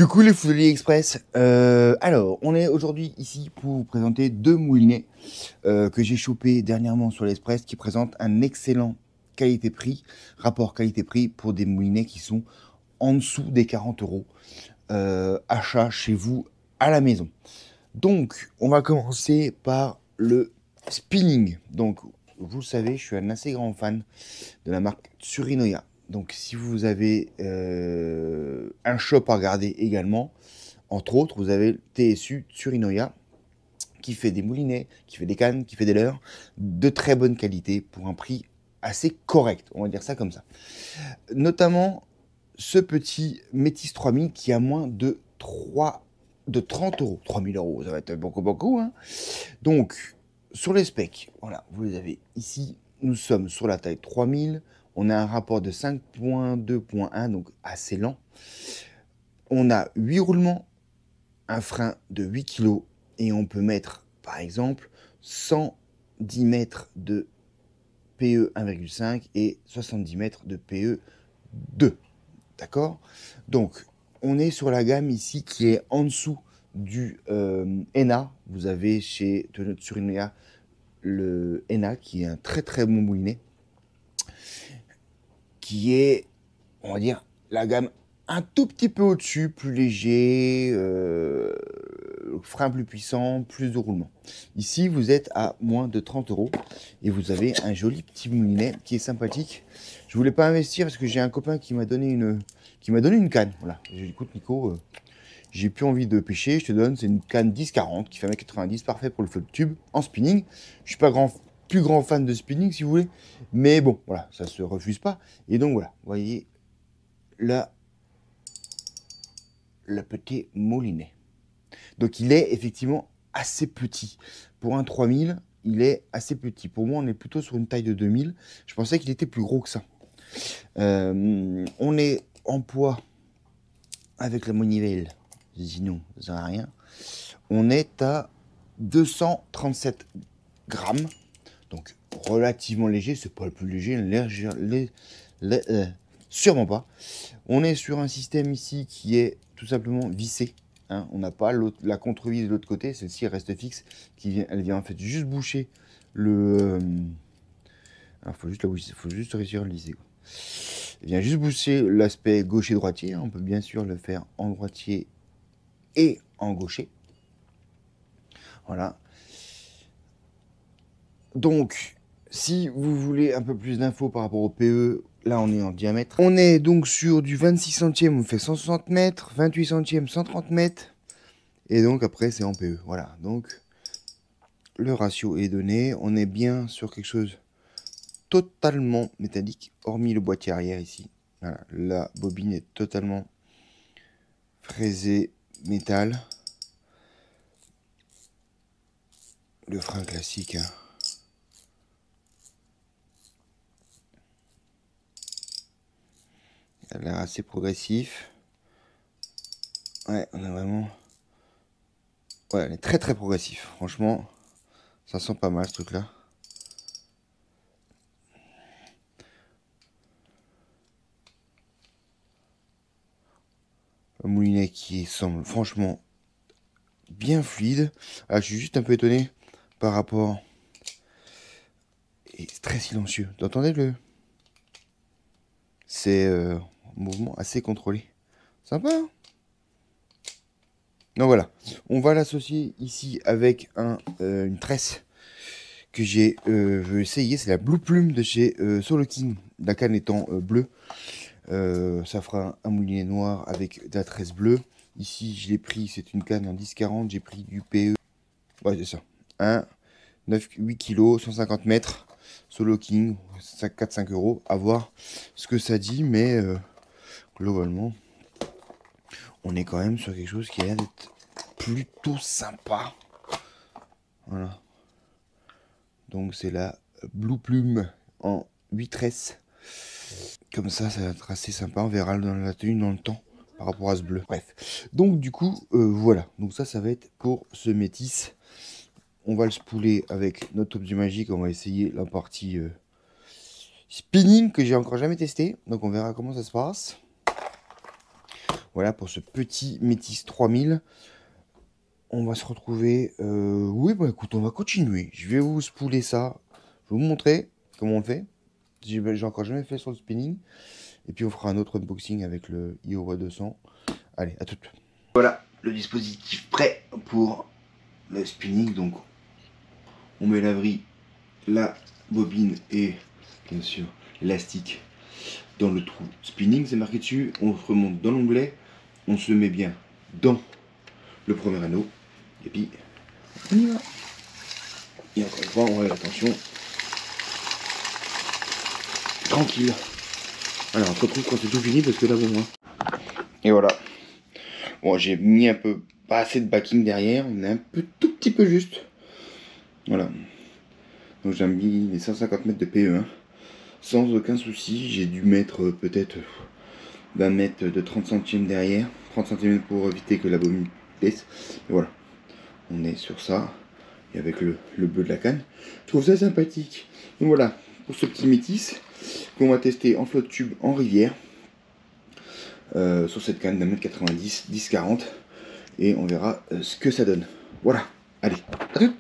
Coucou les fous de l'Express. Alors, on est aujourd'hui ici pour vous présenter deux moulinets que j'ai chopés dernièrement sur l'Express qui présentent un excellent qualité-prix, rapport qualité-prix pour des moulinets qui sont en dessous des 40 euros. Achat chez vous à la maison. Donc, on va commencer par le spinning. Donc, vous le savez, je suis un assez grand fan de la marque Tsurinoya. Donc, si vous avez un shop à regarder également, entre autres, vous avez le TSU Tsurinoya qui fait des moulinets, qui fait des cannes, qui fait des leurres de très bonne qualité pour un prix assez correct, on va dire ça comme ça. Notamment ce petit Métis 3000 qui a moins de 30 euros. 3000 euros, ça va être beaucoup, hein. Donc, sur les specs, voilà, vous les avez ici. Nous sommes sur la taille 3000. On a un rapport de 5.2.1, donc assez lent. On a 8 roulements, un frein de 8 kg et on peut mettre, par exemple, 110 mètres de PE 1,5 et 70 mètres de PE 2. D'accord? Donc, on est sur la gamme ici qui est en dessous du ENA. Vous avez chez Tsurinoya le ENA qui est un très très bon moulinet, qui est, on va dire, la gamme un tout petit peu au-dessus, plus léger, frein plus puissant, plus de roulement. Ici, vous êtes à moins de 30 euros et vous avez un joli petit moulinet qui est sympathique. Je voulais pas investir parce que j'ai un copain qui m'a donné une canne. Voilà. J'ai dit, écoute Nico, j'ai plus envie de pêcher, je te donne, c'est une canne 10-40 qui fait 1,90 m, parfait pour le float tube en spinning. Je suis pas plus grand fan de spinning si vous voulez, mais bon, voilà, ça se refuse pas. Et donc voilà, vous voyez là le petit moulinet. Donc il est effectivement assez petit. Pour un 3000, il est assez petit. Pour moi, on est plutôt sur une taille de 2000. Je pensais qu'il était plus gros que ça. On est en poids avec la manivelle. Sinon, ça n'a rien. On est à 237 grammes. Donc relativement léger. C'est pas le plus léger. Sûrement pas. On est sur un système ici qui est tout simplement vissé. Hein. On n'a pas la contre-vis de l'autre côté. Celle-ci reste fixe. Elle vient en fait juste boucher le... Alors, faut juste réussir à le lisser. Elle vient juste boucher l'aspect gaucher-droitier. On peut bien sûr le faire en droitier et en gaucher. Voilà. Donc, si vous voulez un peu plus d'infos par rapport au PE, là on est en diamètre. On est donc sur du 26 centièmes, on fait 160 mètres, 28 centièmes, 130 mètres. Et donc après c'est en PE. Voilà, donc le ratio est donné. On est bien sur quelque chose totalement métallique, hormis le boîtier arrière ici. Voilà, la bobine est totalement fraisée métal. Le frein classique, hein. Il a l'air assez progressif. Ouais, on a vraiment... Ouais, elle est très très progressif. Franchement, ça sent pas mal ce truc-là. Un moulinet qui semble franchement bien fluide. Ah, je suis juste un peu étonné par rapport... Et c'est très silencieux. Vous entendez le... C'est un mouvement assez contrôlé. Sympa, hein? Donc voilà, on va l'associer ici avec une tresse que j'ai essayé. C'est la Blue Plume de chez Solo King, la canne étant bleue. Ça fera un moulinet noir avec de la tresse bleue. Ici, je l'ai pris, c'est une canne en 10-40. J'ai pris du PE. Ouais, c'est ça. 8 kg, 150 mètres. Solo King, 4-5 euros. À voir ce que ça dit, mais globalement, on est quand même sur quelque chose qui a l'air d'être plutôt sympa. Voilà. Donc c'est la Blue Plume en 8 tresses. Comme ça va être assez sympa. On verra dans la tenue dans le temps par rapport à ce bleu. Bref. Donc du coup, voilà. Donc ça va être pour ce métis. On va le spooler avec notre objet magique. On va essayer la partie spinning que j'ai encore jamais testé. Donc on verra comment ça se passe. Voilà pour ce petit Métis 3000. On va se retrouver... Oui, bah écoute, on va continuer. Je vais vous spooler ça. Je vais vous montrer comment on le fait. J'ai encore jamais fait sur le spinning. Et puis on fera un autre unboxing avec le Iowa 200. Allez, à tout de suite. Voilà le dispositif prêt pour le spinning. Donc on met la vrille, la bobine et bien sûr l'élastique dans le trou spinning, c'est marqué dessus. On se remonte dans l'onglet, on se met bien dans le premier anneau et puis on y va. Et encore une fois, on va attention, tranquille. Alors on se retrouve quand c'est tout fini parce que là bon, hein. Et voilà. Bon, j'ai mis un peu pas assez de backing derrière, on est un peu tout petit peu juste. Voilà. Donc j'ai mis les 150 mètres de PE1 sans aucun souci. J'ai dû mettre peut-être 20 mètres de 30 centimes derrière, 30 cm pour éviter que la bobine baisse. Et voilà, on est sur ça, et avec le bleu de la canne. Je trouve ça sympathique. Donc voilà, pour ce petit métis, qu'on va tester en flotte tube en rivière, sur cette canne d'un mètre 90, 10-40, et on verra ce que ça donne. Voilà, allez, à tout.